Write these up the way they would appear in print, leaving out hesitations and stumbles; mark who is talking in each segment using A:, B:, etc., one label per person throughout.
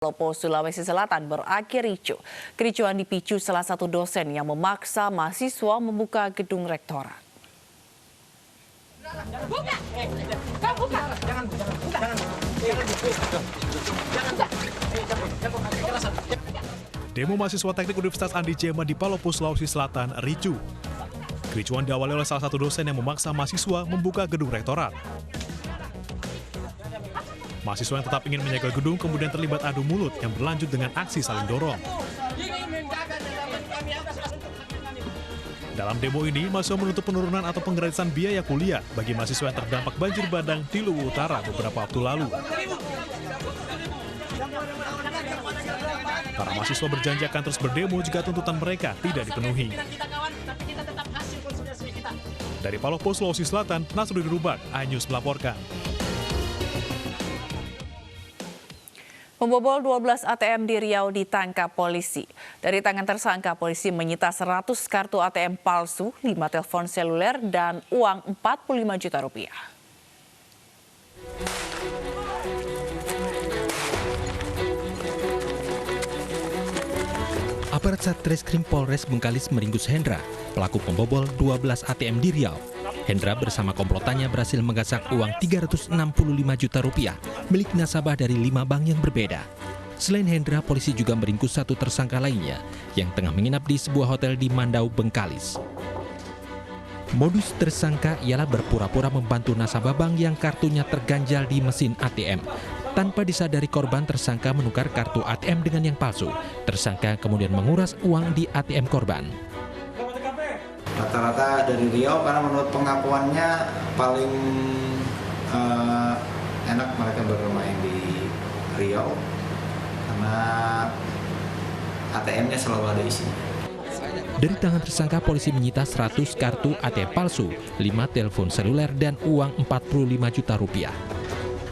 A: Palopo, Sulawesi Selatan berakhir ricuh. Kericuhan dipicu salah satu dosen yang memaksa mahasiswa membuka gedung rektorat.
B: Buka! Kau buka! Jangan.
C: Demo mahasiswa Teknik Universitas Andi Jema di Palopo, Sulawesi Selatan ricuh. Kericuhan diawali oleh salah satu dosen yang memaksa mahasiswa membuka gedung rektorat. Mahasiswa yang tetap ingin menyegel gedung kemudian terlibat adu mulut yang berlanjut dengan aksi saling dorong. Dalam demo ini, mahasiswa menuntut penurunan atau penggratisan biaya kuliah bagi mahasiswa yang terdampak banjir bandang di Luwu Utara beberapa waktu lalu. Para mahasiswa berjanji akan terus berdemo jika tuntutan mereka tidak dipenuhi. Dari Palopo, Sulawesi Selatan, Nasruddin Rubak, iNews melaporkan.
A: Pembobol 12 ATM di Riau ditangkap polisi. Dari tangan tersangka, polisi menyita 100 kartu ATM palsu, 5 telepon seluler, dan uang 45 juta rupiah.
D: Aparat Satreskrim Polres Bengkalis meringkus Hendra, pelaku pembobol 12 ATM di Riau. Hendra bersama komplotannya berhasil menggasak uang 365 juta rupiah milik nasabah dari 5 bank yang berbeda. Selain Hendra, polisi juga meringkus satu tersangka lainnya yang tengah menginap di sebuah hotel di Mandau, Bengkalis. Modus tersangka ialah berpura-pura membantu nasabah bank yang kartunya terganjal di mesin ATM. Tanpa disadari korban, tersangka menukar kartu ATM dengan yang palsu. Tersangka kemudian menguras uang di ATM korban.
E: Rata-rata dari Riau karena menurut pengakuannya paling enak mereka bermain di Riau karena ATM-nya selalu ada isinya.
D: Dari tangan tersangka, polisi menyita 100 kartu ATM palsu, 5 telepon seluler, dan uang 45 juta rupiah.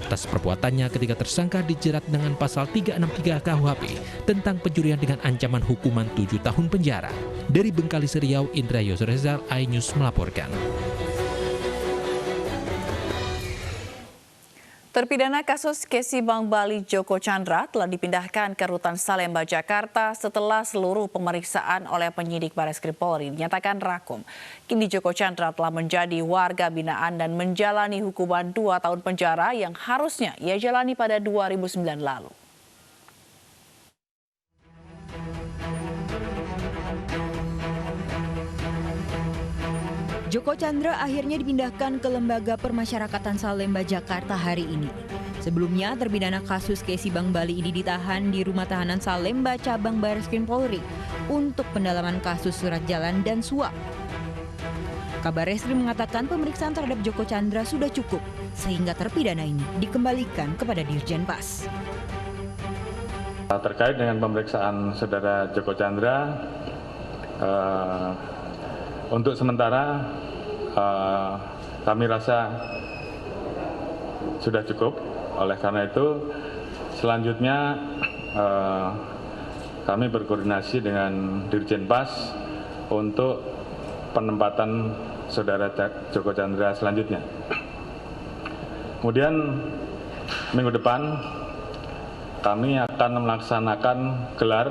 D: Atas perbuatannya, ketiga tersangka dijerat dengan pasal 363 KUHP tentang pencurian dengan ancaman hukuman 7 tahun penjara. Dari Bengkalis, Riau, Indra Yosrezal, iNews melaporkan.
A: Terpidana kasus Kesi Bank Bali Joko Chandra telah dipindahkan ke Rutan Salemba, Jakarta setelah seluruh pemeriksaan oleh penyidik Bareskrim Polri dinyatakan rakum. Kini Joko Chandra telah menjadi warga binaan dan menjalani hukuman 2 tahun penjara yang harusnya ia jalani pada 2009 lalu.
F: Joko Chandra akhirnya dipindahkan ke Lembaga Permasyarakatan Salemba, Jakarta hari ini. Sebelumnya, terpidana kasus Kesi Bank Bali ini ditahan di Rumah Tahanan Salemba Cabang Bareskrim Polri untuk pendalaman kasus surat jalan dan suap. Kabar Reskrim mengatakan pemeriksaan terhadap Joko Chandra sudah cukup, sehingga terpidana ini dikembalikan kepada Dirjen Pas.
G: Terkait dengan pemeriksaan saudara Joko Chandra, untuk sementara kami rasa sudah cukup. Oleh karena itu selanjutnya kami berkoordinasi dengan Dirjen Pas untuk penempatan saudara Joko Chandra selanjutnya. Kemudian minggu depan kami akan melaksanakan gelar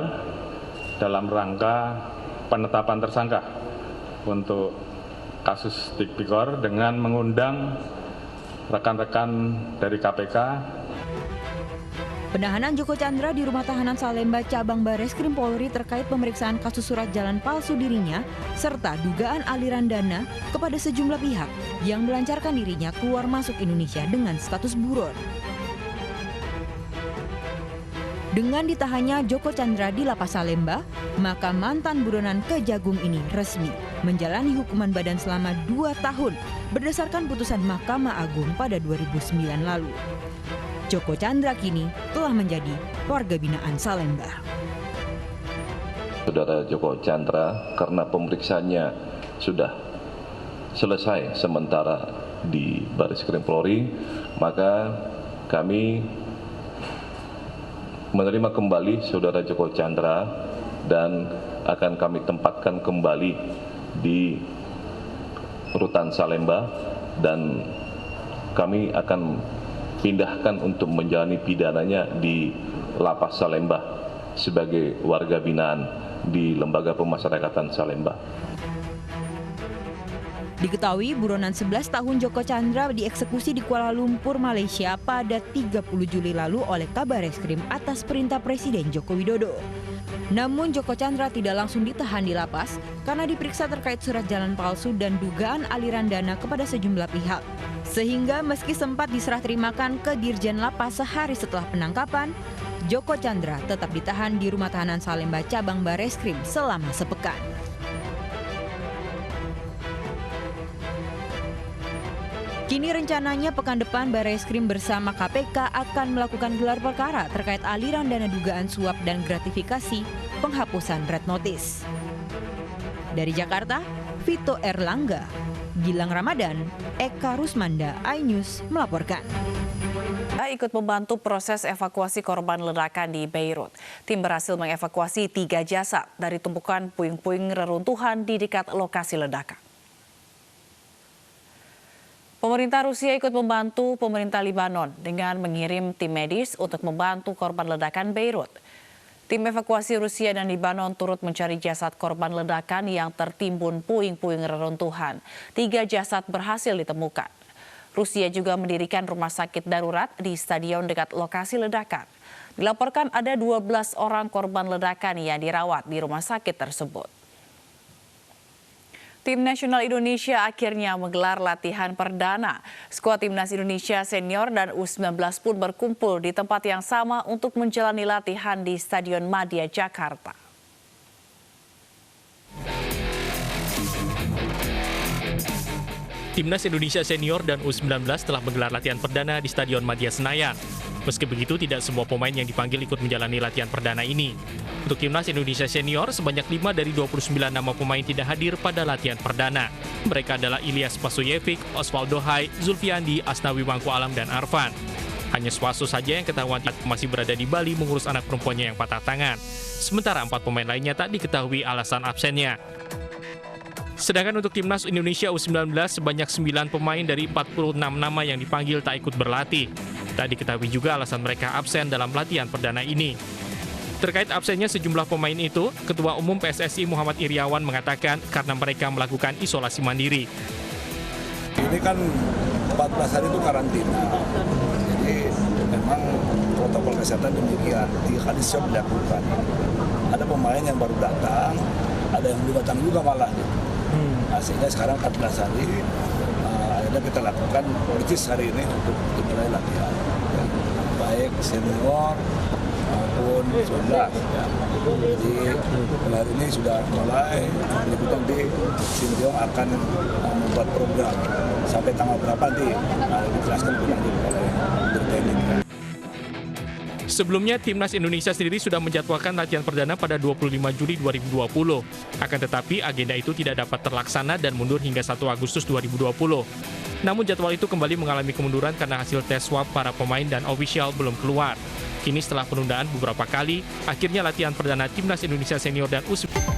G: dalam rangka penetapan tersangka untuk kasus Tipikor dengan mengundang rekan-rekan dari KPK.
F: Penahanan Joko Chandra di Rumah Tahanan Salemba Cabang Bareskrim Polri terkait pemeriksaan kasus surat jalan palsu dirinya serta dugaan aliran dana kepada sejumlah pihak yang melancarkan dirinya keluar masuk Indonesia dengan status buron. Dengan ditahannya Joko Chandra di Lapas Salemba, maka mantan buronan Kejagung ini resmi menjalani hukuman badan selama 2 tahun berdasarkan putusan Mahkamah Agung pada 2009 lalu. Joko Chandra kini telah menjadi warga binaan Salemba.
H: Saudara Joko Chandra karena pemeriksaannya sudah selesai sementara di Bareskrim Polri, maka kami menerima kembali saudara Joko Chandra dan akan kami tempatkan kembali di Rutan Salemba dan kami akan pindahkan untuk menjalani pidananya di Lapas Salemba sebagai warga binaan di Lembaga Pemasyarakatan Salemba.
F: Diketahui buronan 11 tahun Joko Chandra dieksekusi di Kuala Lumpur, Malaysia pada 30 Juli lalu oleh Kabareskrim atas perintah Presiden Joko Widodo. Namun Joko Chandra tidak langsung ditahan di lapas karena diperiksa terkait surat jalan palsu dan dugaan aliran dana kepada sejumlah pihak. Sehingga meski sempat diserah terimakan ke Dirjen Lapas sehari setelah penangkapan, Joko Chandra tetap ditahan di Rumah Tahanan Salemba Cabang Bareskrim selama sepekan. Kini rencananya pekan depan Bareskrim bersama KPK akan melakukan gelar perkara terkait aliran dana dugaan suap dan gratifikasi penghapusan red notice. Dari Jakarta, Vito Erlangga, Gilang Ramadan, Eka Rusmanda, iNews melaporkan.
A: Ikut membantu proses evakuasi korban ledakan di Beirut. Tim berhasil mengevakuasi 3 jasad dari tumpukan puing-puing reruntuhan di dekat lokasi ledakan. Pemerintah Rusia ikut membantu pemerintah Libanon dengan mengirim tim medis untuk membantu korban ledakan Beirut. Tim evakuasi Rusia dan Libanon turut mencari jasad korban ledakan yang tertimbun puing-puing reruntuhan. 3 jasad berhasil ditemukan. Rusia juga mendirikan rumah sakit darurat di stadion dekat lokasi ledakan. Dilaporkan ada 12 orang korban ledakan yang dirawat di rumah sakit tersebut. Tim nasional Indonesia akhirnya menggelar latihan perdana. Skuad Timnas Indonesia senior dan U19 pun berkumpul di tempat yang sama untuk menjalani latihan di Stadion Madia, Jakarta.
I: Timnas Indonesia senior dan U19 telah menggelar latihan perdana di Stadion Madia Senayan. Meski begitu, tidak semua pemain yang dipanggil ikut menjalani latihan perdana ini. Untuk Timnas Indonesia senior, sebanyak 5 dari 29 nama pemain tidak hadir pada latihan perdana. Mereka adalah Ilyas Pasoyevic, Osvaldo Hai, Zulfiandi, Asnawi Mangku Alam, dan Arfan. Hanya Suaso saja yang ketahuan masih berada di Bali mengurus anak perempuannya yang patah tangan. Sementara 4 pemain lainnya tak diketahui alasan absennya. Sedangkan untuk Timnas Indonesia U19, sebanyak 9 pemain dari 46 nama yang dipanggil tak ikut berlatih. Tak diketahui juga alasan mereka absen dalam latihan perdana ini. Terkait absennya sejumlah pemain itu, Ketua Umum PSSI Muhammad Iriawan mengatakan karena mereka melakukan isolasi mandiri.
J: Ini kan 14 hari itu karantina, jadi memang protokol kesehatan demikian, 3 kali swab dilakukan. Ada pemain yang baru datang, ada yang belum datang juga malah. Nah, sehingga sekarang 14 hari, akhirnya kita lakukan politis hari ini untuk dimulai latihan. Ya. Baik senior maupun 19. Ya. Jadi hari ini sudah mulai, berikutnya di Sintayong akan membuat program sampai tanggal berapa nanti dijelaskan lebih lanjut oleh Dirteknik.
I: Sebelumnya, Timnas Indonesia sendiri sudah menjadwalkan latihan perdana pada 25 Juli 2020. Akan tetapi, agenda itu tidak dapat terlaksana dan mundur hingga 1 Agustus 2020. Namun jadwal itu kembali mengalami kemunduran karena hasil tes swab para pemain dan ofisial belum keluar. Kini setelah penundaan beberapa kali, akhirnya latihan perdana Timnas Indonesia senior dan U19